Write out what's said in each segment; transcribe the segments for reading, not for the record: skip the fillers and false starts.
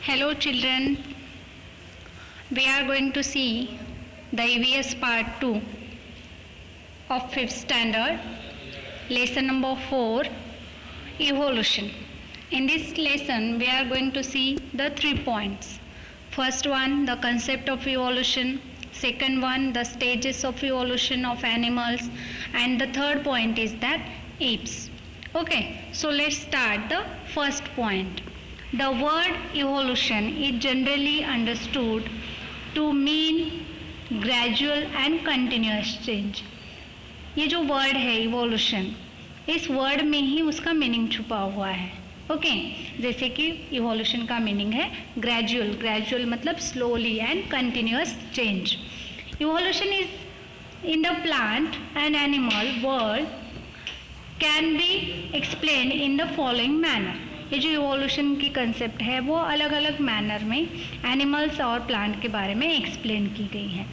Hello children, we are going to see the EVS part 2 of 5th standard, lesson number 4, evolution. In this lesson we are going to see the 3 points. First one, the concept of evolution. Second one, the stages of evolution of animals. And the third point is that apes. Okay, so let's start the first point. The word evolution is generally understood to mean gradual and continuous change. ये जो word है evolution, इस word में ही उसका meaning छुपा हुआ है. Okay, जैसे कि evolution का मीनिंग है gradual. Gradual मतलब slowly and continuous change. Evolution is in the plant and animal world can be explained in the following manner. ये जो इवोल्यूशन की कंसेप्ट है वो अलग अलग मैनर में एनिमल्स और प्लांट के बारे में एक्सप्लेन की गई है.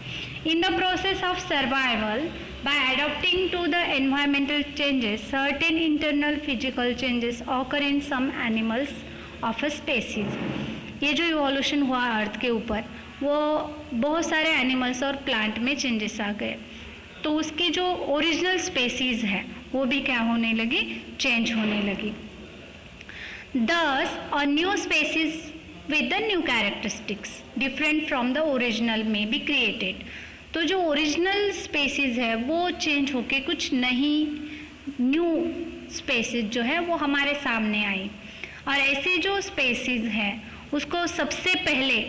In the process of survival by adopting to the environmental changes certain internal physical changes occur in some animals of a species. ये जो इवोल्यूशन हुआ अर्थ के ऊपर वो बहुत सारे एनिमल्स और प्लांट में चेंजेस आ गए, तो उसकी जो ओरिजिनल स्पेसीज है वो भी क्या होने लगी, चेंज होने लगी. Thus, a new species with the new characteristics different from the original may be created. तो जो ओरिजिनल स्पेसीज है वो चेंज होके कुछ नई न्यू स्पेसीज जो है वो हमारे सामने आई, और ऐसे जो स्पेसीज है उसको सबसे पहले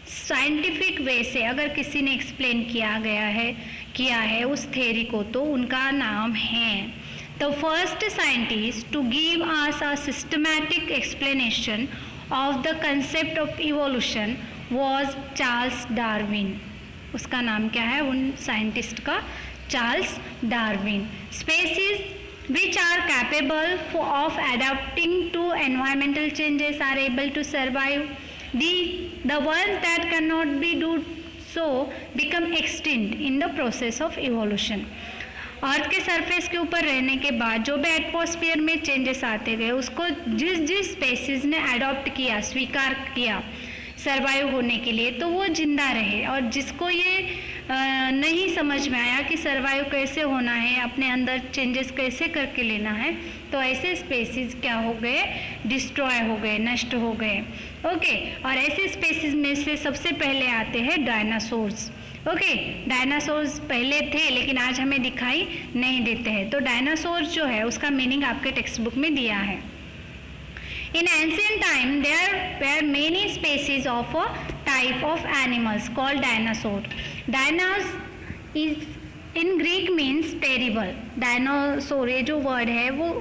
साइंटिफिक वे से अगर किसी ने एक्सप्लेन किया है उस थ्योरी को, तो उनका नाम है The first scientist to give us a systematic explanation of the concept of evolution was Charles Darwin. उसका नाम क्या है उन साइंटिस्ट का? Charles Darwin. Species which are capable of adapting to environmental changes are able to survive. The ones that cannot be do so become extinct in the process of evolution. अर्थ के surface के ऊपर रहने के बाद जो भी atmosphere में changes आते गए उसको जिस स्पेसीज ने अडॉप्ट किया, स्वीकार किया सरवाइव होने के लिए, तो वो जिंदा रहे. और जिसको ये नहीं समझ में आया कि सरवाइव कैसे होना है, अपने अंदर चेंजेस कैसे करके लेना है, तो ऐसे स्पेसीज क्या हो गए, डिस्ट्रॉय हो गए, नष्ट हो गए. ओके, और ऐसे स्पेसीज में से सबसे पहले आते हैं डायनासोर्स. ओके, डायनासोर्स पहले थे लेकिन आज हमें दिखाई नहीं देते हैं. तो डायनासोर्स जो है उसका मीनिंग आपके टेक्स्ट बुक में दिया है. In ancient time there were many species of a type of animals called dinosaur. Dinos is in Greek means terrible. Dinosaur ये जो वर्ड है वो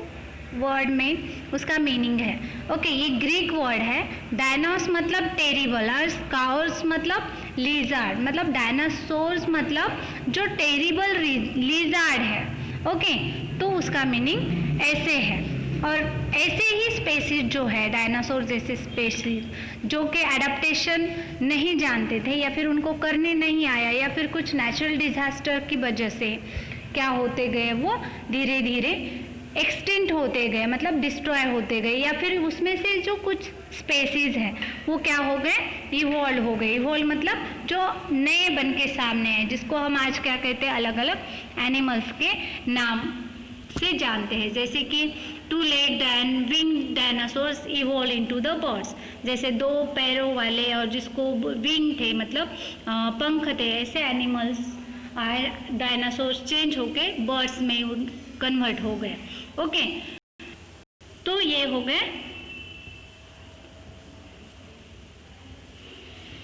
वर्ड में उसका मीनिंग है. ओके, ये ग्रीक वर्ड है. डायनास मतलब टेरिबल और स्काउर्स मतलब लिजार्ड. मतलब डायनासोर्स मतलब जो टेरिबल लिजार्ड है. ओके, तो उसका मीनिंग ऐसे है. और ऐसे ही स्पेसीज जो है डायनासोर जैसे स्पेसीज जो कि एडाप्टेशन नहीं जानते थे या फिर उनको करने नहीं आया या फिर कुछ नेचुरल डिजास्टर की वजह से क्या होते गए, वो धीरे धीरे एक्सटिंक्ट होते गए, मतलब डिस्ट्रॉय होते गए, या फिर उसमें से जो कुछ स्पेसीज हैं वो क्या हो गए, इवॉल्व हो गए. इवॉल्व मतलब जो नए बन के सामने हैं, जिसको हम आज क्या कहते हैं, अलग अलग एनिमल्स के नाम से जानते हैं. जैसे कि to legged and wing dinosaurs evolve into the birds. जैसे 2 पैरों वाले और जिसको विंग थे मतलब पंख थे, ऐसे एनिमल्स डायनासोर्स चेंज होके बर्ड्स में कन्वर्ट हो गए. ओके, तो ये हो गए